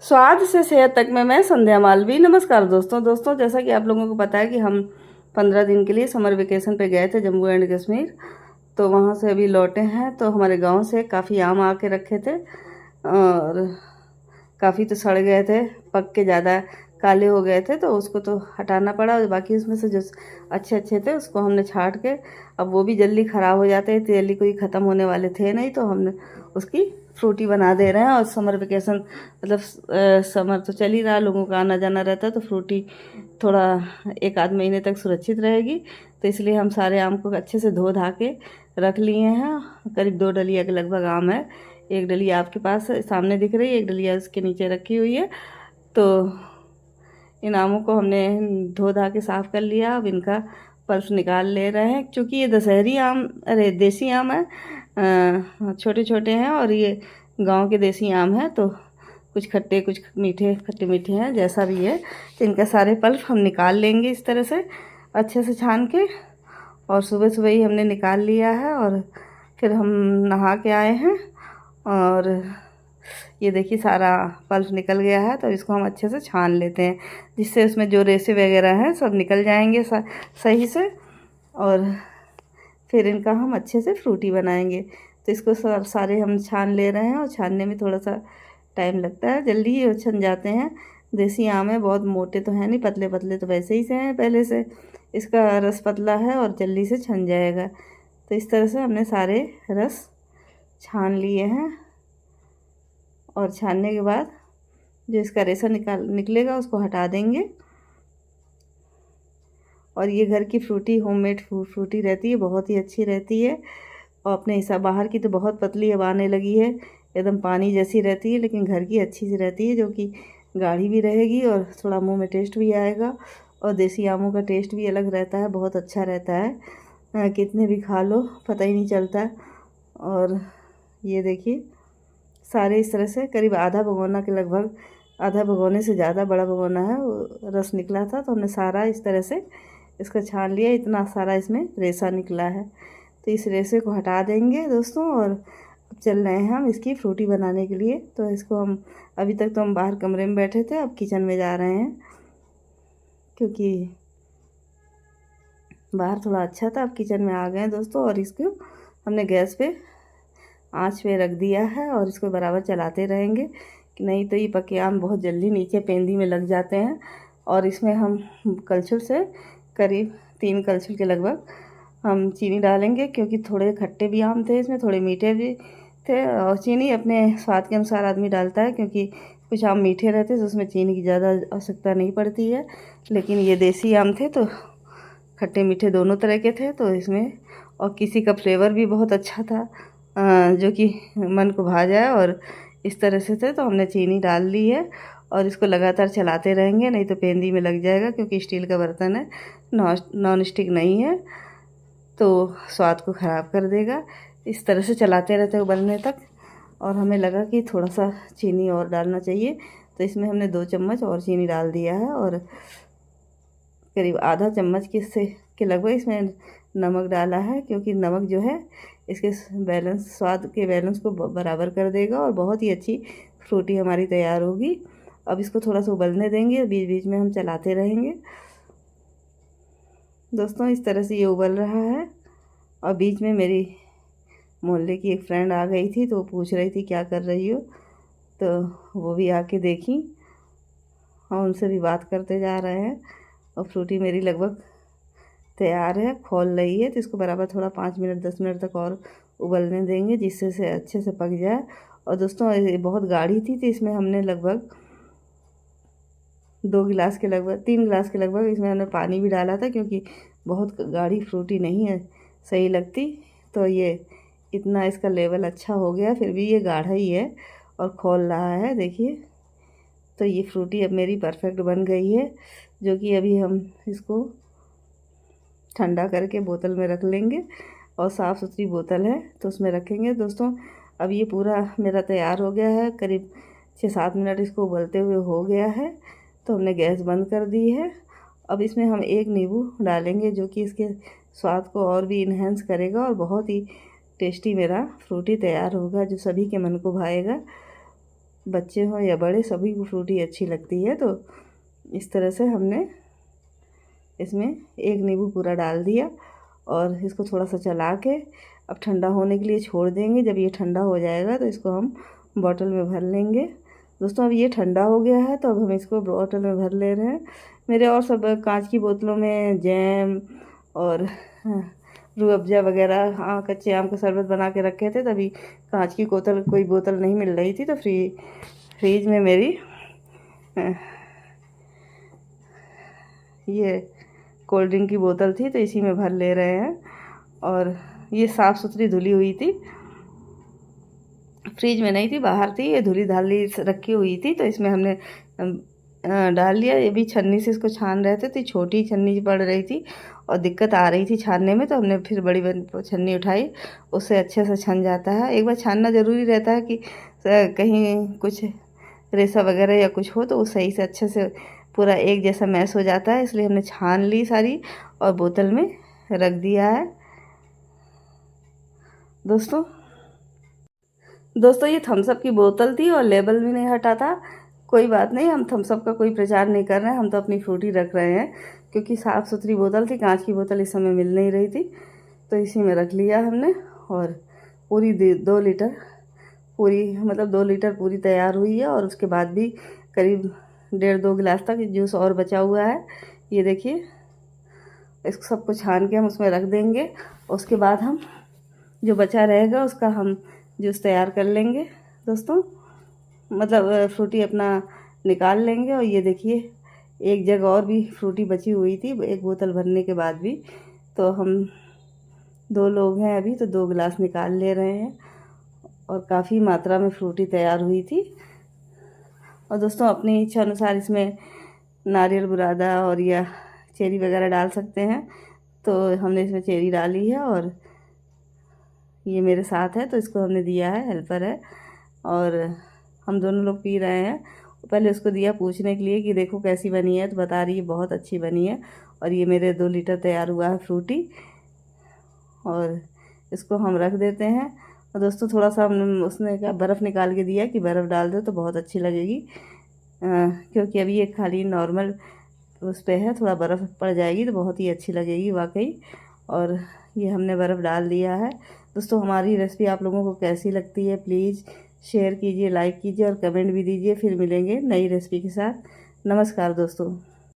स्वाद से सेहत तक में मैं संध्या मालवी। नमस्कार दोस्तों, जैसा कि आप लोगों को पता है कि हम 15 दिन के लिए समर वेकेशन पे गए थे जम्मू एंड कश्मीर। तो वहाँ से अभी लौटे हैं। तो हमारे गांव से काफ़ी आम आके रखे थे और काफ़ी तो सड़ गए थे, पक के ज़्यादा काले हो गए थे, तो उसको तो हटाना पड़ा। और बाकी उसमें से जो अच्छे अच्छे थे उसको हमने छांट के, अब वो भी जल्दी ख़राब हो जाते हैं, जल्दी कोई ख़त्म होने वाले थे नहीं, तो हमने उसकी फ्रूटी बना दे रहे हैं। और समर वेकेशन मतलब समर तो चल ही रहा, लोगों का आना जाना रहता है, तो फ्रूटी थोड़ा एक आध महीने तक सुरक्षित रहेगी। तो इसलिए हम सारे आम को अच्छे से धो धा के रख लिए हैं। करीब 2 डलिया के लगभग आम है। एक डलिया आपके पास सामने दिख रही है, एक डलिया उसके नीचे रखी हुई है। तो इन आमों को हमने धो धा के साफ़ कर लिया। अब इनका पल्प निकाल ले रहे हैं, क्योंकि ये दशहरी आम, अरे देसी आम है, छोटे छोटे हैं और ये गांव के देसी आम हैं। तो कुछ खट्टे कुछ मीठे, खट्टे मीठे हैं, जैसा भी है। तो इनका सारे पल्प हम निकाल लेंगे इस तरह से अच्छे से छान के। और सुबह सुबह ही हमने निकाल लिया है और फिर हम नहा के आए हैं। और ये देखिए सारा पल्प निकल गया है। तो इसको हम अच्छे से छान लेते हैं, जिससे उसमें जो रेसे वगैरह हैं सब निकल जाएंगे सही से। और फिर इनका हम अच्छे से फ्रूटी बनाएंगे। तो इसको सारे हम छान ले रहे हैं, और छानने में थोड़ा सा टाइम लगता है, जल्दी ही छन जाते हैं। देसी आम है, बहुत मोटे तो हैं नहीं, पतले पतले तो वैसे ही से हैं पहले से। इसका रस पतला है और जल्दी से छन जाएगा। तो इस तरह से हमने सारे रस छान लिए हैं। और छानने के बाद जो इसका रेसा निकलेगा उसको हटा देंगे। और ये घर की फ्रूटी, होममेड फ्रूटी रहती है, बहुत ही अच्छी रहती है। और अपने हिसाब, बाहर की तो बहुत पतली अब आने लगी है, एकदम पानी जैसी रहती है, लेकिन घर की अच्छी सी रहती है, जो कि गाढ़ी भी रहेगी और थोड़ा मुंह में टेस्ट भी आएगा। और देसी आमों का टेस्ट भी अलग रहता है, बहुत अच्छा रहता है। कितने भी खा लो पता ही नहीं चलता। और ये देखिए सारे इस तरह से करीब आधा भगोना के लगभग, आधा भगोने से ज़्यादा बड़ा भगोना है, वो रस निकला था। तो हमने सारा इस तरह से इसका छान लिया, इतना सारा इसमें रेसा निकला है। तो इस रेसे को हटा देंगे दोस्तों। और अब चल रहे हैं हम इसकी फ्रूटी बनाने के लिए। तो इसको हम, अभी तक तो हम बाहर कमरे में बैठे थे, अब किचन में जा रहे हैं, क्योंकि बाहर थोड़ा अच्छा था, अब किचन में आ गए हैं दोस्तों। और इसको हमने गैस पे आँच पे रख दिया है और इसको बराबर चलाते रहेंगे, कि नहीं तो ये पके आम बहुत जल्दी नीचे पेंदी में लग जाते हैं। और इसमें हम कलछुल से करीब 3 कलछुल के लगभग हम चीनी डालेंगे, क्योंकि थोड़े खट्टे भी आम थे इसमें, थोड़े मीठे भी थे। और चीनी अपने स्वाद के अनुसार आदमी डालता है, क्योंकि कुछ आम मीठे रहते तो उसमें चीनी की ज़्यादा आवश्यकता नहीं पड़ती है। लेकिन ये देसी आम थे तो खट्टे मीठे दोनों तरह के थे, तो इसमें और किसी का फ्लेवर भी बहुत अच्छा था, जो कि मन को भा जाए। और इस तरह से थे, तो हमने चीनी डाल ली है। और इसको लगातार चलाते रहेंगे, नहीं तो पेंदी में लग जाएगा, क्योंकि स्टील का बर्तन है, नॉन स्टिक नहीं है, तो स्वाद को ख़राब कर देगा। इस तरह से चलाते रहते उबलने तक। और हमें लगा कि थोड़ा सा चीनी और डालना चाहिए, तो इसमें हमने 2 चम्मच और चीनी डाल दिया है। और करीब आधा चम्मच के लगभग इसमें नमक डाला है, क्योंकि नमक जो है इसके बैलेंस, स्वाद के बैलेंस को बराबर कर देगा, और बहुत ही अच्छी फ्रूटी हमारी तैयार होगी। अब इसको थोड़ा सा उबलने देंगे, बीच बीच में हम चलाते रहेंगे दोस्तों। इस तरह से ये उबल रहा है। और बीच में मेरी मोहल्ले की एक फ्रेंड आ गई थी, तो वो पूछ रही थी क्या कर रही हो, तो वो भी आके देखी, और उनसे भी बात करते जा रहे हैं। और फ्रूटी मेरी लगभग तैयार है, खोल रही है। तो इसको बराबर थोड़ा 5 मिनट 10 मिनट तक और उबलने देंगे, जिससे से अच्छे से पक जाए। और दोस्तों ये बहुत गाढ़ी थी, तो इसमें हमने लगभग 2 गिलास के लगभग, 3 गिलास के लगभग इसमें हमने पानी भी डाला था, क्योंकि बहुत गाढ़ी फ्रूटी नहीं है सही लगती। तो ये इतना इसका लेवल अच्छा हो गया, फिर भी ये गाढ़ा ही है और खोल रहा है, देखिए। तो ये फ्रूटी अब मेरी परफेक्ट बन गई है, जो कि अभी हम इसको ठंडा करके बोतल में रख लेंगे। और साफ़ सुथरी बोतल है तो उसमें रखेंगे दोस्तों। अब ये पूरा मेरा तैयार हो गया है, करीब 6-7 मिनट इसको उबलते हुए हो गया है। तो हमने गैस बंद कर दी है। अब इसमें हम 1 नींबू डालेंगे, जो कि इसके स्वाद को और भी इन्हेंस करेगा, और बहुत ही टेस्टी मेरा फ्रूटी तैयार होगा, जो सभी के मन को भाएगा। बच्चे हों या बड़े, सभी को फ्रूटी अच्छी लगती है। तो इस तरह से हमने इसमें एक नींबू पूरा डाल दिया और इसको थोड़ा सा चला के अब ठंडा होने के लिए छोड़ देंगे। जब ये ठंडा हो जाएगा तो इसको हम बॉटल में भर लेंगे। दोस्तों अब ये ठंडा हो गया है तो अब हम इसको बॉटल में भर ले रहे हैं। मेरे और सब कांच की बोतलों में जैम और रूह अफ़ज़ा वगैरह, कच्चे आम का शरबत बना के रखे थे, तभी कांच की कोई बोतल नहीं मिल रही थी। तो फ्रीज में मेरी ये कोल्ड ड्रिंक की बोतल थी, तो इसी में भर ले रहे हैं। और ये साफ़ सुथरी धुली हुई थी, फ्रिज में नहीं थी, बाहर थी, ये धुली धाली रखी हुई थी। तो इसमें हमने डाल लिया। ये भी छन्नी से इसको छान रहे थे, तो छोटी छन्नी पड़ रही थी और दिक्कत आ रही थी छानने में, तो हमने फिर बड़ी छन्नी उठाई, उससे अच्छे से छन जाता है। एक बार छानना ज़रूरी रहता है कि कहीं कुछ रेसा वगैरह या कुछ हो तो वो सही से अच्छे से पूरा एक जैसा मैश हो जाता है। इसलिए हमने छान ली सारी और बोतल में रख दिया है। दोस्तों ये थम्सअप की बोतल थी और लेबल भी नहीं हटा था। कोई बात नहीं, हम थम्सअप का कोई प्रचार नहीं कर रहे हैं, हम तो अपनी फ्रूटी रख रहे हैं, क्योंकि साफ़ सुथरी बोतल थी। कांच की बोतल इस समय मिल नहीं रही थी, तो इसी में रख लिया हमने। और पूरी 2 लीटर पूरी, मतलब 2 लीटर पूरी तैयार हुई है। और उसके बाद भी करीब 1.5-2 गिलास तक जूस और बचा हुआ है। ये देखिए, इसको सबको छान के हम उसमें रख देंगे। उसके बाद हम जो बचा रहेगा उसका हम जूस तैयार कर लेंगे दोस्तों, मतलब फ्रूटी अपना निकाल लेंगे। और ये देखिए, एक जग और भी फ्रूटी बची हुई थी एक बोतल भरने के बाद भी। तो हम 2 लोग हैं अभी, तो 2 गिलास निकाल ले रहे हैं और काफ़ी मात्रा में फ्रूटी तैयार हुई थी। और दोस्तों अपनी इच्छा अनुसार इसमें नारियल बुरादा और या चेरी वगैरह डाल सकते हैं। तो हमने इसमें चेरी डाली है और ये मेरे साथ है, तो इसको हमने दिया है, हेल्पर है, और हम दोनों लोग पी रहे हैं। पहले उसको दिया पूछने के लिए कि देखो कैसी बनी है, तो बता रही है बहुत अच्छी बनी है। और ये मेरे 2 लीटर तैयार हुआ है फ्रूटी, और इसको हम रख देते हैं। और दोस्तों थोड़ा सा उसने क्या बर्फ़ निकाल के दिया कि बर्फ़ डाल दो तो बहुत अच्छी लगेगी, क्योंकि अभी ये खाली नॉर्मल उस पर है, थोड़ा बर्फ़ पड़ जाएगी तो बहुत ही अच्छी लगेगी वाकई। और ये हमने बर्फ़ डाल दिया है। दोस्तों हमारी रेसिपी आप लोगों को कैसी लगती है, प्लीज़ शेयर कीजिए, लाइक कीजिए और कमेंट भी दीजिए। फिर मिलेंगे नई रेसिपी के साथ। नमस्कार दोस्तों।